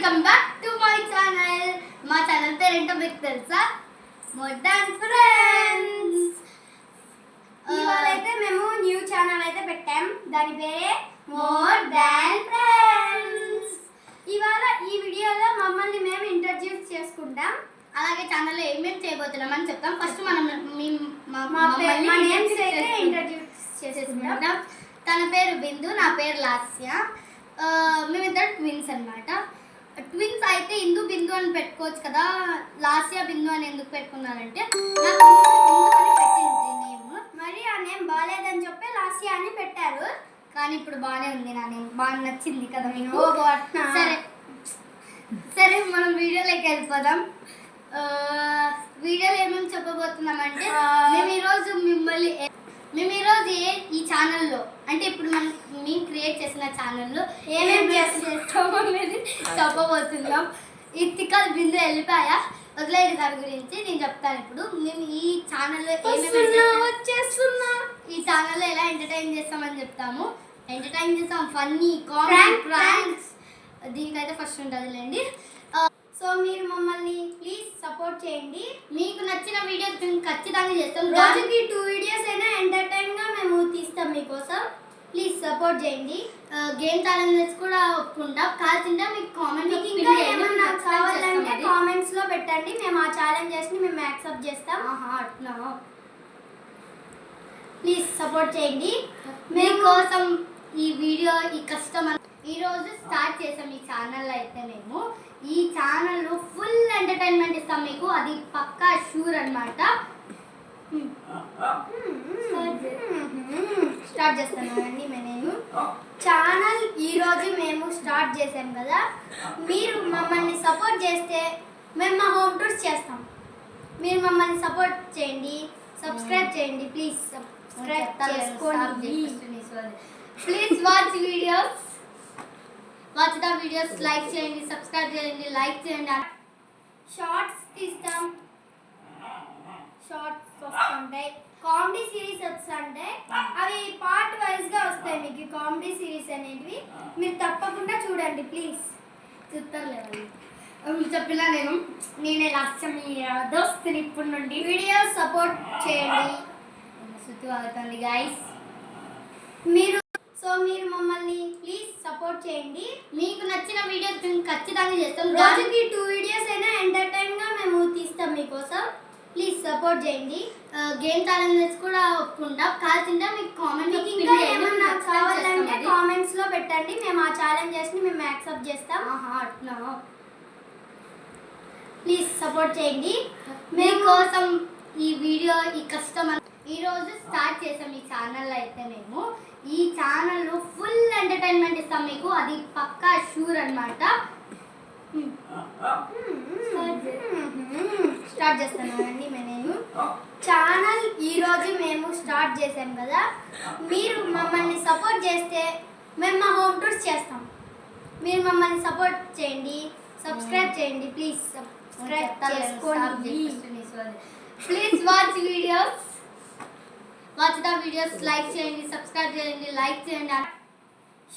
Welcome back to my channel. మా channel పేరు ఏంటో మీకు తెలుసా? More than friends. ఇవాళ అయితే మేము న్యూ ఛానల్ అయితే పెట్టాం. దాని పేరే మోర్ దాన్ ఫ్రెండ్స్. ఇవాళ ఈ వీడియోలో మమ్మల్ని మేము ఇంట్రడ్యూస్ చేసుకుంటాం. అలాగే ఛానల్లో ఏమేమి చేయబోతున్నాం అని చెప్తాం. ఫస్ట్ మనం మా నేమ్స్ అయితే ఇంట్రడ్యూస్ చేసుకుంటాం. తన పేరు బిందు, నా పేరు లాస్య. మేమిద్దరు ట్విన్స్ అన్నమాట. ట్విన్స్ అయితే ఇందు బిందు అని పెట్టుకోవచ్చు కదా, లాస్య బిందు అని ఎందుకు పెట్టుకున్నారంటే నాకు బిందు అని పెట్టింది నేమ్. మరి ఆ నేమ్ బాగాలేదని చెప్పి లాస్య అని పెట్టారు. కానీ ఇప్పుడు బాగానే ఉంది, నా నేమ్ బాగా నచ్చింది కదా మీకు. సరే సరే మనం వీడియోలోకి వెళ్ళిపోదాం. వీడియోలో ఏమేమి చెప్పబోతున్నామంటే మేము ఈరోజు ఈ ఛానల్లో అంటే ఇప్పుడు మేము క్రియేట్ చేసిన ఛానల్లో ఏమేమి చేస్తామో అనేది చెప్పబోతున్నాం. ఈ తిక్కల బిందు వెళ్ళిపోయా వదిలేదు దాని గురించి నేను చెప్తాను. ఇప్పుడు మేము ఈ ఛానల్లో ఈ ఛానల్లో ఎలా ఎంటర్టైన్ చేస్తామని చెప్తాము. ఎంటర్టైన్ చేస్తాం, ఫన్నీ కామెడీ ప్రాంక్స్, దీనికైతే ఫస్ట్ ఉంటుందిలేండి. సో మీరు మమ్మల్ని ప్లీజ్ సపోర్ట్ చేయండి. మీకు నచ్చిన వీడియోస్ మేము ఖచ్చితంగా చేస్తాం. రోజుకి 2 వీడియోస్ అయినా ఎంటర్టైన్గా మేము తీస్తాం మీకోసం. ప్లీజ్ సపోర్ట్ చేయండి. గేమ్ ఛాలెంజెస్ కూడా ఒప్పుకుంటాం. కాల్సిందా మీకు కామెంట్ ఇంకా ఏమన్నా కావాలంటే కామెంట్స్లో పెట్టండి. మేము ఆ ఛాలెంజెస్ని మేము యాక్సెప్ట్ చేస్తాం. అట్లా ప్లీజ్ సపోర్ట్ చేయండి. మీకోసం ఈ వీడియో ఈ కష్టం ఈరోజు స్టార్ట్ చేసాం ఈ ఛానల్లో. అయితే మేము ఈ ఛానల్లో ఫుల్ ఎంటర్టైన్మెంట్ ఇస్తాం మీకు, అది పక్కా షూర్ అనమాట. స్టార్ట్ చేస్తున్నానండి నేను ఛానల్. ఈరోజు మేము స్టార్ట్ చేసాం కదా, మీరు మమ్మల్ని సపోర్ట్ చేస్తే మేము మా హోమ్ టూర్స్ చేస్తాం. మీరు మమ్మల్ని సపోర్ట్ చేయండి, సబ్స్క్రైబ్ చేయండి. ప్లీజ్ సబ్స్క్రైబ్ చేసుకోండి. Please watch videos, watch the videos, like చేయండి, సబ్స్క్రైబ్ చేయండి, లైక్ చేయండి. షార్ట్స్ తీస్తాం, షార్ట్స్ వస్తుంటాయి. కామెడీ సిరీస్ వస్తుంటాయి, అవి పార్ట్ వైజ్గా వస్తాయి మీకు. కామెడీ సిరీస్ అనేటివి మీరు తప్పకుండా చూడండి. ప్లీజ్ చూస్తారులేదండి చెప్పినా నేనే లాస్ట్ మీ దోస్తుని ఇప్పటి నుండి. వీడియో సపోర్ట్ చేయండి. సుత్తు అవుతుంది గైస్. మీరు మమ్మల్ని ప్లీజ్ సపోర్ట్ చేయండి. మీకు నచ్చిన వీడియోస్ మేము ఖచ్చితంగా చేస్తాం. రోజుకి 2 వీడియోస్ అయినా ఎంటర్టైన్గా మేము తీస్తాం మీకోసం. ప్లీజ్ సపోర్ట్ చేయండి. గేమ్ ఛాలెంజెస్ కూడా ఒప్పుకుంటాం. కాల్సిందా మీకు కామెంట్ ఇంకా ఏమన్నా కావాలంటే కామెంట్స్లో పెట్టండి. మేము ఆ ఛాలెంజెస్ని మేము యాక్సెప్ట్ చేస్తాం. అట్లా ప్లీజ్ సపోర్ట్ చేయండి. మీకోసం ఈ వీడియో ఈ కష్టం ఈరోజు స్టార్ట్ చేసాం ఈ ఛానల్లో. అయితే మేము ఈ ఛానల్లో ఫుల్ ఎంటర్టైన్మెంట్ ఇస్తాం మీకు, అది పక్కా షూర్ అనమాట. స్టార్ట్ చేస్తున్నానండి నేను ఛానల్. ఈరోజు మేము స్టార్ట్ చేసాం కదా, మీరు మమ్మల్ని సపోర్ట్ చేస్తే మేము మా హోమ్ టూర్స్ చేస్తాం. మీరు మమ్మల్ని సపోర్ట్ చేయండి, సబ్స్క్రైబ్ చేయండి. ప్లీజ్ సబ్స్క్రైబ్ చేసుకోండి. Please watch videos, watch the videos, like చేయండి, సబ్స్క్రైబ్ చేయండి, లైక్ చేయండి.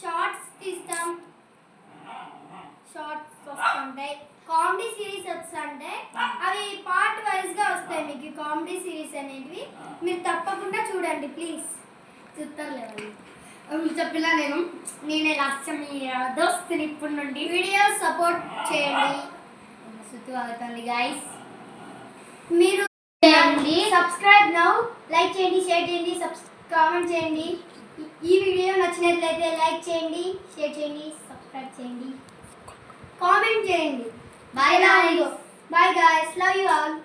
షార్ట్స్ తీస్తాం, షార్ట్స్ వస్తుంటాయి. కామెడీ సిరీస్ వస్తుంటాయి, అవి పార్ట్ వైజ్గా వస్తాయి మీకు. కామెడీ సిరీస్ అనేటివి మీరు తప్పకుండా చూడండి. ప్లీజ్ చూస్తారులేదండి చెప్పినా నేనే లాస్ట్ మీ దోస్తుని ఇప్పటి నుండి. వీడియో సపోర్ట్ చేయండి. సుత్తు అవుతుంది గైస్. మీరు సబ్స్క్రైబ్ నౌ. లైక్ చేయండి, షేర్ చేయండి, కామెంట్ చేయండి. ఈ వీడియో నచ్చినట్లయితే లైక్ చేయండి, షేర్ చేయండి, సబ్స్క్రైబ్ చేయండి, కామెంట్ చేయండి. Bye guys. Bye guys, love you all.